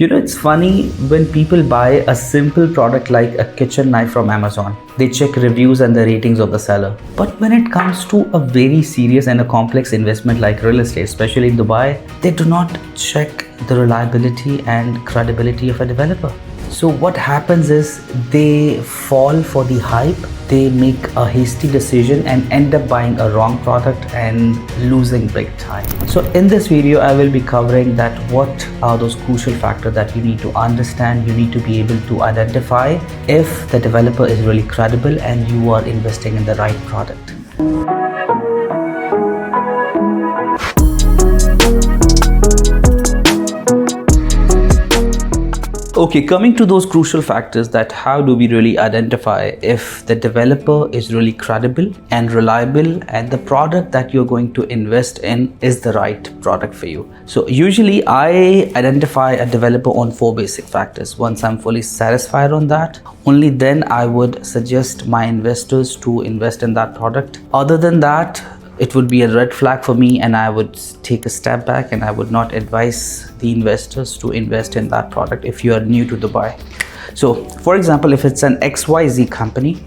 It's funny when people buy a simple product like a kitchen knife from Amazon. They check reviews and the ratings of the seller. But when it comes to a very serious and a complex investment like real estate, especially in Dubai, they do not check the reliability and credibility of a developer. So what happens is they fall for the hype, they make a hasty decision and end up buying a wrong product and losing big time. So in this video, I will be covering that what are those crucial factors that you need to understand, you need to be able to identify if the developer is really credible and you are investing in the right product. Okay, coming to those crucial factors, that how do we really identify if the developer is really credible and reliable and the product that you're going to invest in is the right product for you. So usually I identify a developer on 4 basic factors. Once I'm fully satisfied on that, only then I would suggest my investors to invest in that product. Other than that, it would be a red flag for me and I would take a step back and I would not advise the investors to invest in that product if you are new to Dubai. So for example, if it's an XYZ company,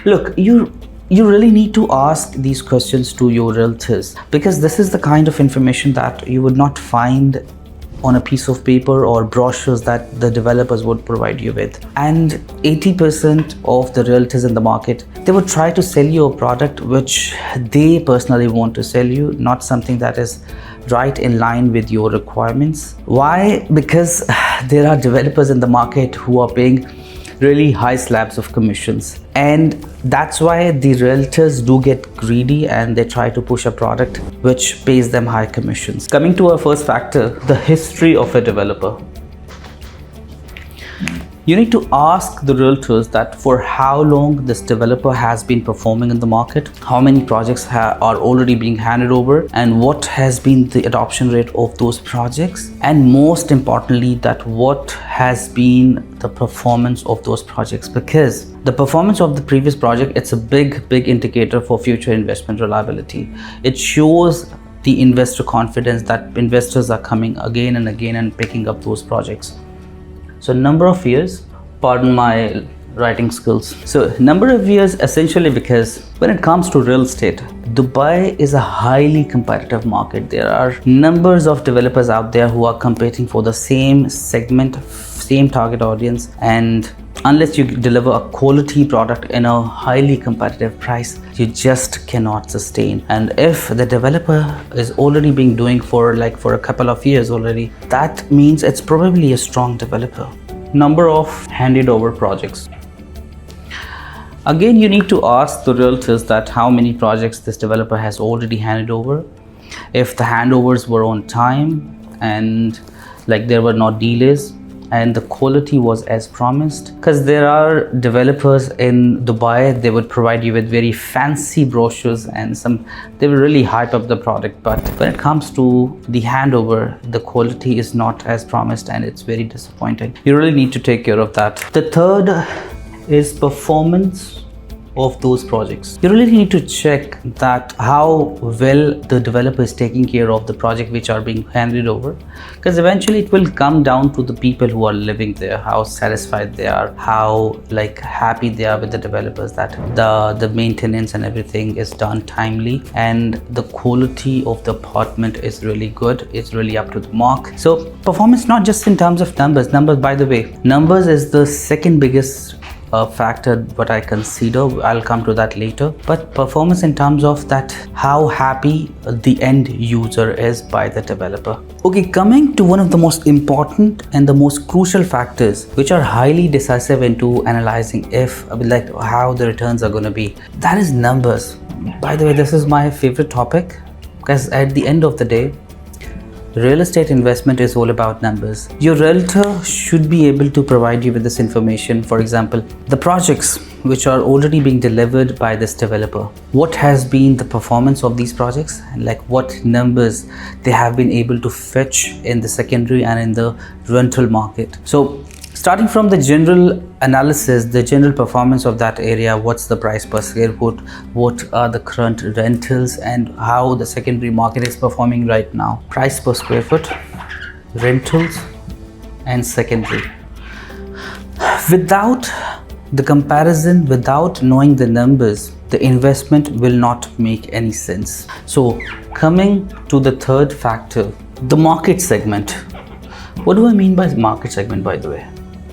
look, you really need to ask these questions to your realtors, because this is the kind of information that you would not find on a piece of paper or brochures that the developers would provide you with. And 80% of the realtors in the market, they would try to sell you a product which they personally want to sell you, not something that is right in line with your requirements. Why? Because there are developers in the market who are paying really high slabs of commissions, and that's why the realtors do get greedy and they try to push a product which pays them high commissions. Coming to our first factor, the history of a developer. You need to ask the realtors that for how long this developer has been performing in the market, how many projects are already being handed over, and what has been the adoption rate of those projects, and most importantly, that what has been the performance of those projects, because the performance of the previous project, it's a big indicator for future investment reliability. It shows the investor confidence that investors are coming again and again and picking up those projects. So number of years, pardon my writing skills. So number of years essentially because when it comes to real estate, Dubai is a highly competitive market. There are numbers of developers out there who are competing for the same segment, same target audience, and unless you deliver a quality product in a highly competitive price, you just cannot sustain. And if the developer is already been doing for a couple of years already, that means it's probably a strong developer. Number of handed over projects. Again, you need to ask the realtors that how many projects this developer has already handed over, if the handovers were on time and there were no delays, and the quality was as promised. Because there are developers in Dubai, they would provide you with very fancy brochures and they will really hype up the product, but when it comes to the handover, the quality is not as promised and it's very disappointing. You really need to take care of that. The third is performance of those projects. You really need to check that how well the developer is taking care of the project which are being handed over, because eventually it will come down to the people who are living there, how satisfied they are, how happy they are with the developers, that the maintenance and everything is done timely and the quality of the apartment is really good, it's really up to the mark. So performance not just in terms of numbers, by the way, numbers is the second biggest factor what I consider. I'll come to that later, but performance in terms of that how happy the end user is by the developer. Okay, coming to one of the most important and the most crucial factors which are highly decisive into analyzing if how the returns are going to be, that is numbers. By the way, this is my favorite topic, because at the end of the day, real estate investment is all about numbers. Your realtor should be able to provide you with this information. For example, the projects which are already being delivered by this developer, what has been the performance of these projects, and what numbers they have been able to fetch in the secondary and in the rental market. So Starting from the general analysis, the general performance of that area, what's the price per square foot, what are the current rentals, and how the secondary market is performing right now. Price per square foot, rentals, and secondary. Without the comparison, without knowing the numbers, the investment will not make any sense. So coming to the third factor, the market segment. What do I mean by market segment, by the way?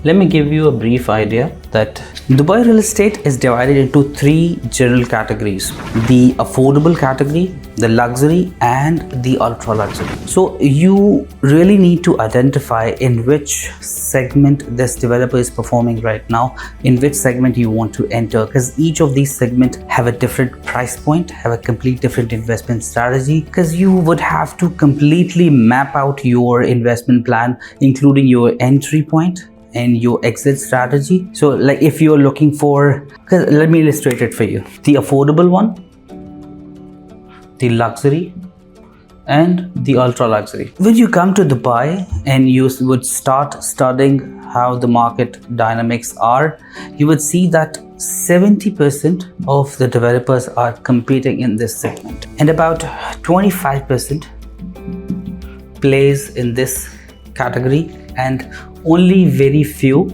Let me give you a brief idea that Dubai real estate is divided into three general categories: the affordable category, the luxury, and the ultra luxury. So you really need to identify in which segment this developer is performing right now, in which segment you want to enter, because each of these segments have a different price point, have a complete different investment strategy, because you would have to completely map out your investment plan, including your entry point and your exit strategy. So like if you're looking for, let me illustrate it for you: the affordable one, the luxury, and the ultra luxury. When you come to Dubai and you would start studying how the market dynamics are, you would see that 70% of the developers are competing in this segment, and about 25% plays in this category, and only very few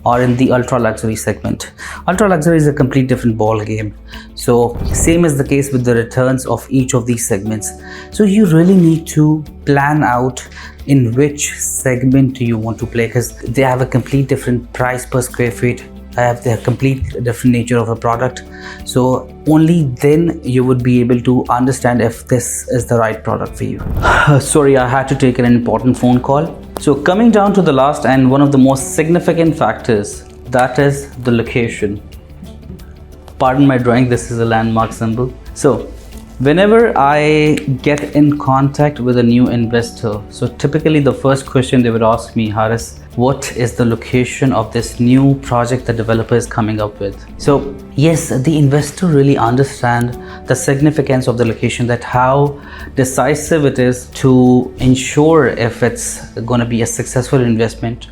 are in the ultra luxury segment. Ultra luxury is a complete different ball game. So same is the case with the returns of each of these segments. So you really need to plan out in which segment you want to play, because they have a complete different price per square feet, have their complete different nature of a product. So only then you would be able to understand if this is the right product for you. Sorry, I had to take an important phone call. So coming down to the last and one of the most significant factors, that is the location. Pardon my drawing, this is a landmark symbol. So whenever I get in contact with a new investor, so typically the first question they would ask me, Haris, what is the location of this new project the developer is coming up with? So yes, the investor really understands the significance of the location, that how decisive it is to ensure if it's going to be a successful investment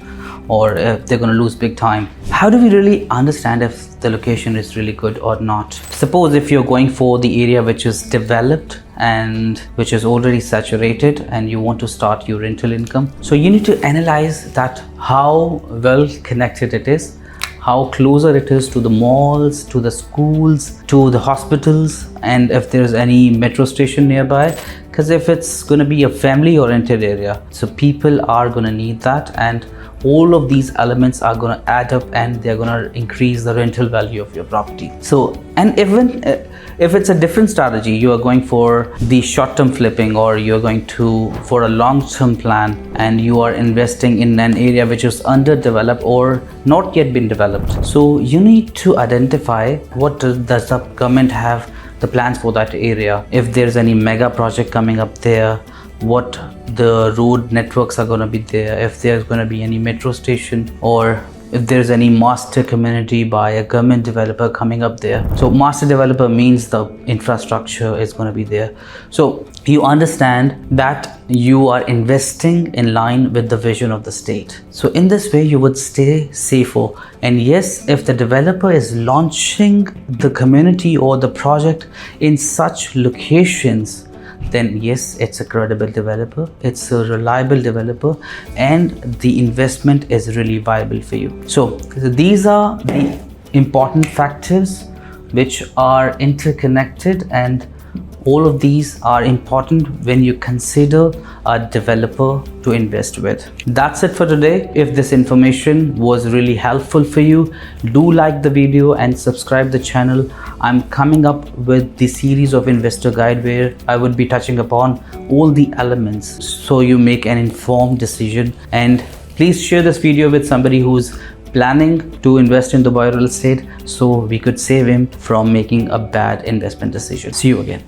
or if they're going to lose big time. How do we really understand if the location is really good or not? Suppose if you're going for the area which is developed and which is already saturated and you want to start your rental income, so you need to analyze that how well connected it is, how closer it is to the malls, to the schools, to the hospitals, and if there's any metro station nearby. Because if it's going to be a family oriented area, so people are going to need that, and all of these elements are going to add up and they're going to increase the rental value of your property. So, and even if it's a different strategy, you are going for the short-term flipping, or you're going for a long-term plan, and you are investing in an area which is underdeveloped or not yet been developed. So you need to identify what does the government have the plans for that area, if there's any mega project coming up there, what the road networks are going to be there, if there's going to be any metro station, or if there's any master community by a government developer coming up there. So master developer means the infrastructure is going to be there. So you understand that you are investing in line with the vision of the state. So in this way you would stay safer. And yes, if the developer is launching the community or the project in such locations, then yes, it's a credible developer, it's a reliable developer, and the investment is really viable for you. So these are the important factors which are interconnected, and all of these are important when you consider a developer to invest with. That's it for today. If this information was really helpful for you, do like the video and subscribe the channel. I'm coming up with the series of investor guide where I would be touching upon all the elements so you make an informed decision. And please share this video with somebody who's planning to invest in Dubai real estate, so we could save him from making a bad investment decision. See you again.